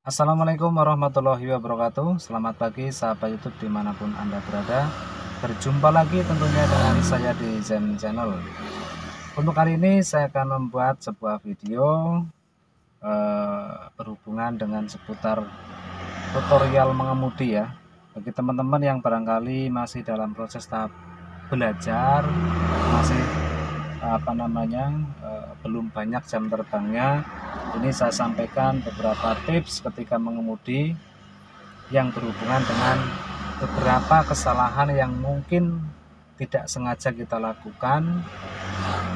Assalamualaikum warahmatullahi wabarakatuh. Selamat pagi sahabat YouTube dimanapun Anda berada. Berjumpa lagi tentunya dengan saya di Zen Channel. Untuk kali ini saya akan membuat sebuah video berhubungan dengan seputar tutorial mengemudi ya. Bagi teman-teman yang barangkali masih dalam proses tahap belajar, masih belum banyak jam terbangnya, ini saya sampaikan beberapa tips ketika mengemudi yang berhubungan dengan beberapa kesalahan yang mungkin tidak sengaja kita lakukan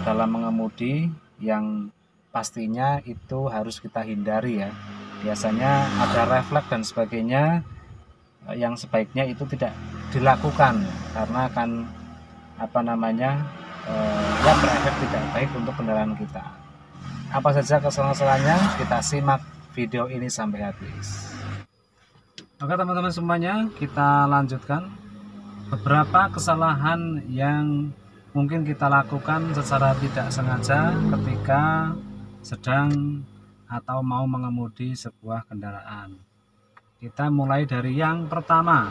dalam mengemudi, yang pastinya itu harus kita hindari ya. Biasanya ada refleks dan sebagainya yang sebaiknya itu tidak dilakukan karena akan ya berefek tidak baik untuk kendaraan kita. Apa saja kesalahan-kesalahannya? Kita simak video ini sampai habis. Oke teman-teman semuanya, kita lanjutkan. Beberapa kesalahan yang mungkin kita lakukan secara tidak sengaja ketika sedang atau mau mengemudi sebuah kendaraan. Kita mulai dari yang pertama.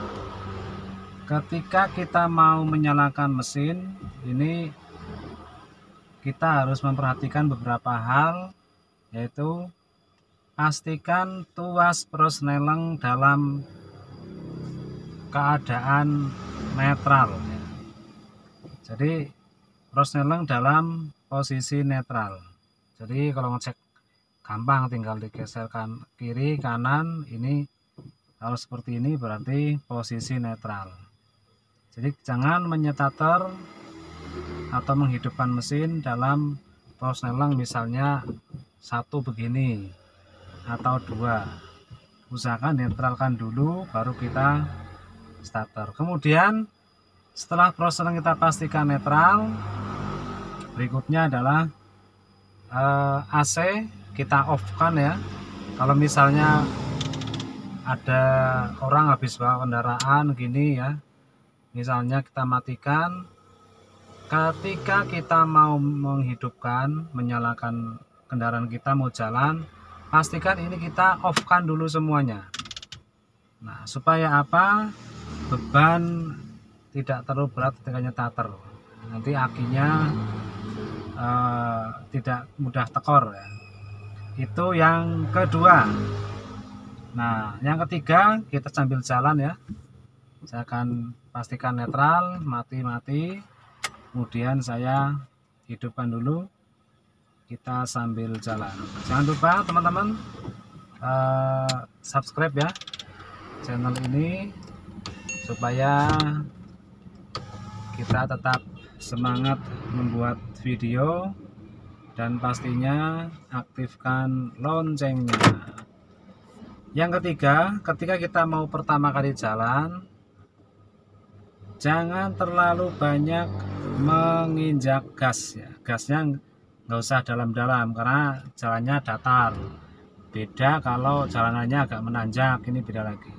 Ketika kita mau menyalakan mesin, ini kita harus memperhatikan beberapa hal, yaitu pastikan tuas persneleng dalam keadaan netral. Jadi persneleng dalam posisi netral. Jadi kalau ngecek gampang, tinggal digeserkan kiri kanan. Ini kalau seperti ini berarti posisi netral. Jadi jangan menyetater atau menghidupkan mesin dalam persneleng misalnya satu begini atau dua. Usahakan netralkan dulu baru kita starter. Kemudian setelah persneleng kita pastikan netral, berikutnya adalah AC kita off kan ya. Kalau misalnya ada orang habis bawa kendaraan gini ya, misalnya kita matikan. Ketika kita mau menghidupkan, menyalakan kendaraan kita mau jalan, pastikan ini kita off kan dulu semuanya. Nah, supaya apa? Beban tidak terlalu berat ketika nyetater. Nanti akinya tidak mudah tekor ya. Itu yang kedua. Nah, yang ketiga, kita sambil jalan ya. Saya akan pastikan netral, mati-mati. Kemudian saya hidupkan dulu, kita sambil jalan. Jangan lupa teman-teman subscribe ya channel ini supaya kita tetap semangat membuat video, dan pastinya aktifkan loncengnya. Yang ketiga, ketika kita mau pertama kali jalan, jangan terlalu banyak menginjak gas ya. Gasnya nggak usah dalam-dalam karena jalannya datar. Beda kalau jalanannya agak menanjak, ini beda lagi.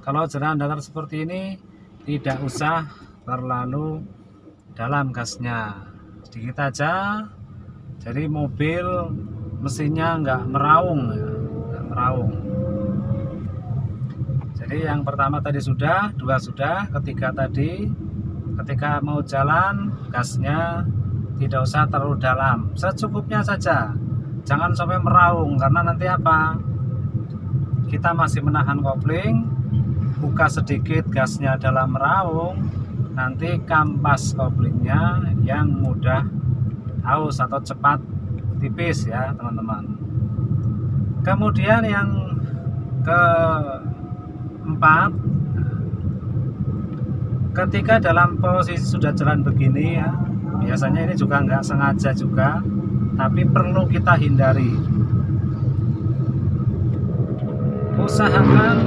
Kalau jalan datar seperti ini, tidak usah terlalu dalam gasnya, sedikit aja. Jadi mobil mesinnya nggak meraung ya. Nggak meraung. Jadi yang pertama tadi sudah, dua sudah, ketiga tadi, ketika mau jalan gasnya tidak usah terlalu dalam, secukupnya saja, jangan sampai meraung karena nanti apa, kita masih menahan kopling, buka sedikit gasnya dalam meraung, nanti kampas koplingnya yang mudah aus atau cepat tipis ya teman-teman. Kemudian yang keempat, ketika dalam posisi sudah jalan begini ya, biasanya ini juga nggak sengaja juga, tapi perlu kita hindari. Usahakan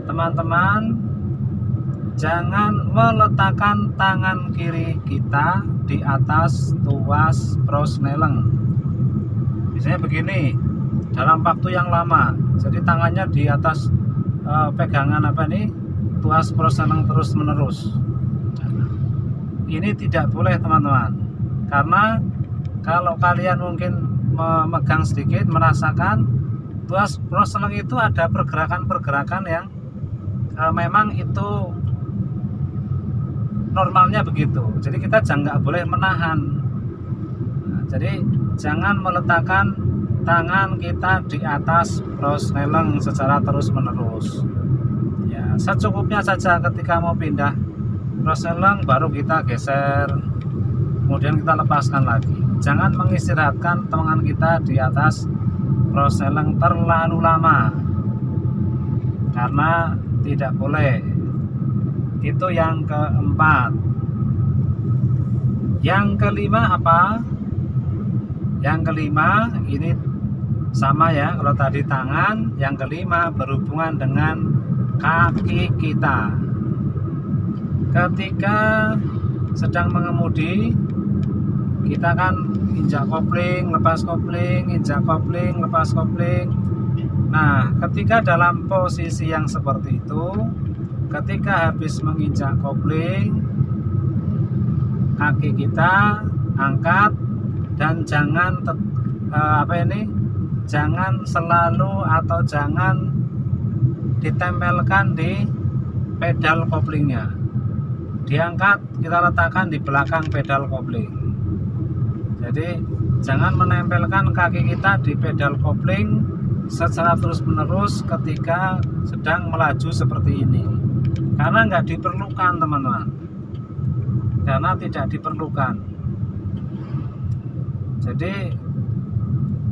teman-teman jangan meletakkan tangan kiri kita di atas tuas persneleng. Biasanya begini dalam waktu yang lama, jadi tangannya di atas pegangan tuas persneleng terus menerus. Ini tidak boleh teman-teman, karena kalau kalian mungkin memegang sedikit, merasakan Tuas Proseleng itu ada pergerakan-pergerakan yang memang itu normalnya begitu. Jadi kita nggak boleh menahan. Nah, jadi jangan meletakkan tangan kita di atas prosneleng secara terus-menerus. Ya, secukupnya saja ketika mau pindah prosneleng baru kita geser, kemudian kita lepaskan lagi. Jangan mengistirahatkan tangan kita di atas prosneleng terlalu lama, karena tidak boleh. Itu yang keempat. Yang kelima apa? Yang kelima ini sama ya, kalau tadi tangan, yang kelima berhubungan dengan kaki kita. Ketika sedang mengemudi, kita kan injak kopling, lepas kopling, injak kopling, lepas kopling. Nah, ketika dalam posisi yang seperti itu, ketika habis menginjak kopling, kaki kita angkat dan jangan jangan selalu atau jangan ditempelkan di pedal koplingnya. Diangkat, kita letakkan di belakang pedal kopling. Jadi jangan menempelkan kaki kita di pedal kopling secara terus-menerus ketika sedang melaju seperti ini, karena nggak diperlukan teman-teman, karena tidak diperlukan. Jadi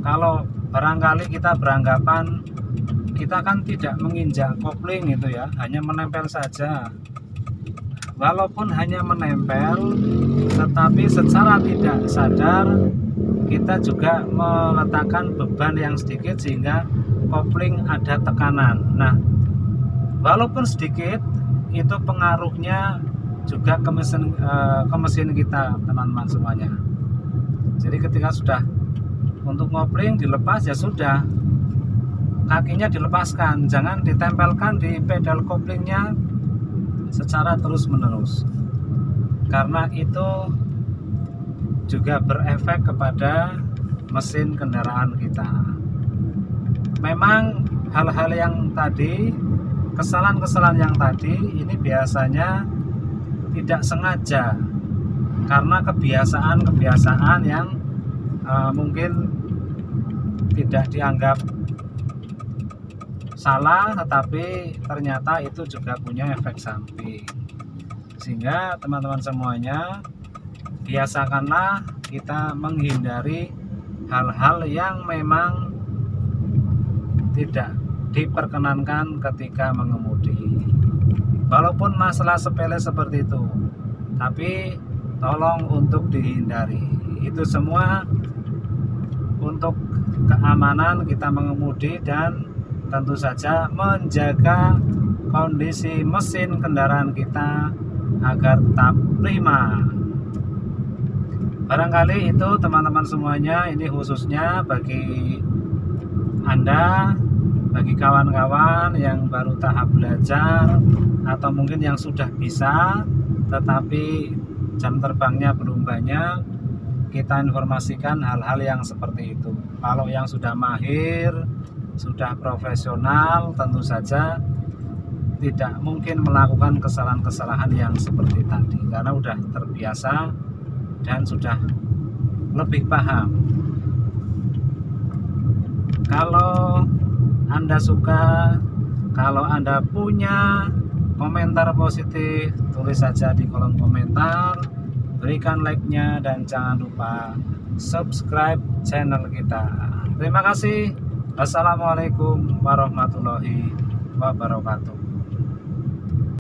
kalau barangkali kita beranggapan kita kan tidak menginjak kopling itu ya, hanya menempel saja. Walaupun hanya menempel, tetapi secara tidak sadar kita juga meletakkan beban yang sedikit sehingga kopling ada tekanan. Nah, walaupun sedikit, itu pengaruhnya juga ke mesin kita, teman-teman semuanya. Jadi ketika sudah untuk ngopling dilepas, ya sudah, kakinya dilepaskan, jangan ditempelkan di pedal koplingnya secara terus-menerus, karena itu juga berefek kepada mesin kendaraan kita. Memang hal-hal yang tadi, kesalahan-kesalahan yang tadi ini biasanya tidak sengaja, karena kebiasaan-kebiasaan yang mungkin tidak dianggap salah, tetapi ternyata itu juga punya efek samping. Sehingga teman-teman semuanya, biasakanlah kita menghindari hal-hal yang memang tidak diperkenankan ketika mengemudi. Walaupun masalah sepele seperti itu, tapi tolong untuk dihindari. Itu semua untuk keamanan kita mengemudi dan tentu saja menjaga kondisi mesin kendaraan kita agar tetap prima. Barangkali itu teman-teman semuanya, ini khususnya bagi Anda, bagi kawan-kawan yang baru tahap belajar atau mungkin yang sudah bisa tetapi jam terbangnya belum banyak, kita informasikan hal-hal yang seperti itu. Kalau yang sudah mahir, sudah profesional, tentu saja tidak mungkin melakukan kesalahan-kesalahan yang seperti tadi, karena sudah terbiasa dan sudah lebih paham. Kalau Anda suka, kalau Anda punya komentar positif, tulis saja di kolom komentar, berikan like-nya, dan jangan lupa subscribe channel kita. Terima kasih. Assalamualaikum warahmatullahi wabarakatuh.